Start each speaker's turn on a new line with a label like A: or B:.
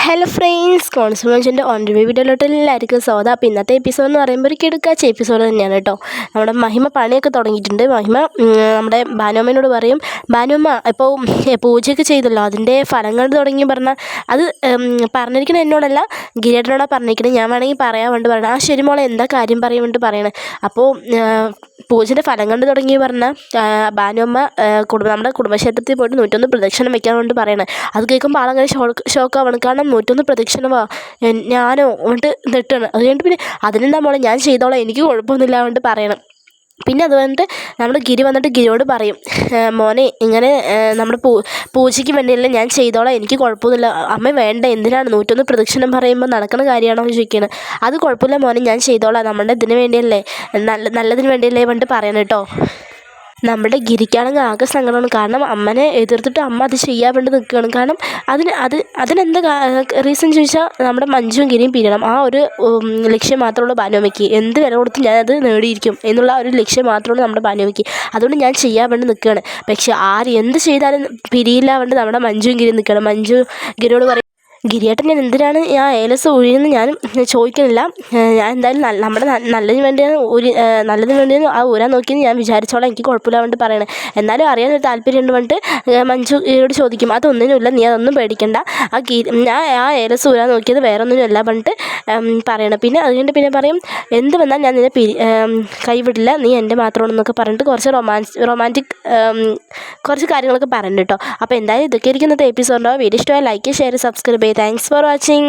A: Hello friends, കോൺസുമേഷൻ്റെ on review വീഡിയോയിലോട്ട് എല്ലാവർക്കും സ്വാഗതം. അപ്പോൾ ഇന്നത്തെ എപ്പിസോഡ് എന്ന് പറയുമ്പോൾ ഒരു കിടുക്കാച്ച എപ്പിസോഡ് തന്നെയാണ് കേട്ടോ. നമ്മുടെ മഹിമ പണിയൊക്കെ തുടങ്ങിയിട്ടുണ്ട്. മഹിമ നമ്മുടെ ഭാനുമ്മയോട് പറയും, ഭാനുമ്മ ഇപ്പോൾ പൂജയൊക്കെ ചെയ്തല്ലോ, അതിൻ്റെ ഫലങ്ങൾ തുടങ്ങി പറഞ്ഞാൽ അത് പറഞ്ഞിരിക്കണം എന്നോടല്ല, ഗിരിയേട്ടനോടാണ് പറഞ്ഞിരിക്കുന്നത്. ഞാൻ വേണമെങ്കിൽ പറയാൻ വേണ്ടി പറയണം. ആ ശരി മോളെ, എന്താ കാര്യം പറയാൻ വേണ്ടി പറയണേ. അപ്പോൾ പൂജയുടെ ഫലം കണ്ട് തുടങ്ങി പറഞ്ഞാൽ ഭാനുമ്മ നമ്മുടെ കുടുംബക്ഷേത്രത്തിൽ പോയിട്ട് 101 പ്രദക്ഷിണം വെക്കാൻ വേണ്ടി പറയണേ. അത് കേൾക്കുമ്പോൾ ആളങ്ങനെ ഷോക്കാവണം. കാരണം 101 പ്രദക്ഷിണമാ, ഞാനോ എന്നിട്ട് നെട്ടാണ്. അത് കഴിഞ്ഞിട്ട് പിന്നെ അതിനെന്താ മോളെ, ഞാൻ ചെയ്തോളാം, എനിക്ക് കുഴപ്പമൊന്നുമില്ല കൊണ്ട് പറയണം. പിന്നെ അത് വന്നിട്ട് നമ്മുടെ ഗിരി വന്നിട്ട് ഗിരിയോട് പറയും, മോനെ ഇങ്ങനെ നമ്മുടെ പൂജയ്ക്ക് വേണ്ടിയല്ലേ, ഞാൻ ചെയ്തോളാം, എനിക്ക് കുഴപ്പമൊന്നുമില്ല. അമ്മ വേണ്ട, എന്തിനാണ് 101 പ്രദക്ഷിണം പറയുമ്പോൾ നടക്കുന്ന കാര്യമാണോ എന്ന് ചോദിക്കുകയാണ്. അത് കുഴപ്പമില്ല മോനെ, ഞാൻ ചെയ്തോളാം, നമ്മുടെ ഇതിന് വേണ്ടിയല്ലേ, നല്ലതിന് വേണ്ടിയല്ലേ കൊണ്ട് പറയണം കേട്ടോ. നമ്മുടെ ഗിരിക്കാണെങ്കിൽ ആകെ സങ്കടമാണ്. കാരണം അമ്മനെ എതിർത്തിട്ട് അമ്മ അത് ചെയ്യാൻ വേണ്ടി നിൽക്കുകയാണ്. കാരണം അതിനെന്താ റീസൺ ചോദിച്ചാൽ നമ്മുടെ മഞ്ജുവും ഗിരിയും പിരിയണം. ആ ഒരു ലക്ഷ്യം മാത്രമുള്ളൂ ഭാനുമ്മയ്ക്ക്. എന്ത് വില കൊടുത്ത് ഞാനത് നേടിയിരിക്കും എന്നുള്ള ഒരു ലക്ഷ്യം മാത്രമാണ് നമ്മുടെ ഭാനുമ്മയ്ക്ക്. അതുകൊണ്ട് ഞാൻ ചെയ്യാൻ വേണ്ടി നിൽക്കുകയാണ്. പക്ഷെ എന്ത് ചെയ്താലും പിരിയില്ല വേണ്ടി നമ്മുടെ മഞ്ജുവും ഗിരിയും നിൽക്കുകയാണ്. മഞ്ജു ഗിരിയോട് പറയും, ഗിരിയേട്ടൻ ഞാൻ എന്തിനാണ് ഞാൻ ഏലസ് ഒഴിയെന്ന് ഞാൻ ചോദിക്കുന്നില്ല, ഞാൻ എന്തായാലും നമ്മുടെ നല്ലതിന് വേണ്ടിയാണ് നല്ലതിന് വേണ്ടിയാണ് ആ ഊരാൻ നോക്കിയെന്ന് ഞാൻ വിചാരിച്ചോളാം, എനിക്ക് കുഴപ്പമില്ല വേണ്ടി പറയണേ. എന്നാലും അറിയാനൊരു താല്പര്യം ഉണ്ട് മഞ്ജുയോട് ചോദിക്കും. അതൊന്നിനുമില്ല, നീ അതൊന്നും പേടിക്കണ്ട, ഞാൻ ആ ഏലസ് ഊരാൻ നോക്കിയത് വേറെ ഒന്നിനുമല്ല പറഞ്ഞിട്ട് പറയണം. പിന്നെ അതുകൊണ്ട് പിന്നെ പറയും, എന്ത് വന്നാൽ ഞാൻ നിന്നെ കൈവിടില്ല, നീ എൻ്റെ മാത്രമാണെന്നൊക്കെ പറഞ്ഞിട്ട് കുറച്ച് റൊമാൻറ്റിക് കുറച്ച് കാര്യങ്ങളൊക്കെ പറയുന്നുണ്ട് കേട്ടോ. അപ്പോൾ എന്തായാലും ഇതൊക്കെ ഇരിക്കുന്നത് എപ്പിസോഡുണ്ടാവും. വീഡിയോ ഇഷ്ടമായ ലൈക്ക്, ഷെയർ, സബ്സ്ക്രൈബ് ചെയ്യുക. Thanks for watching.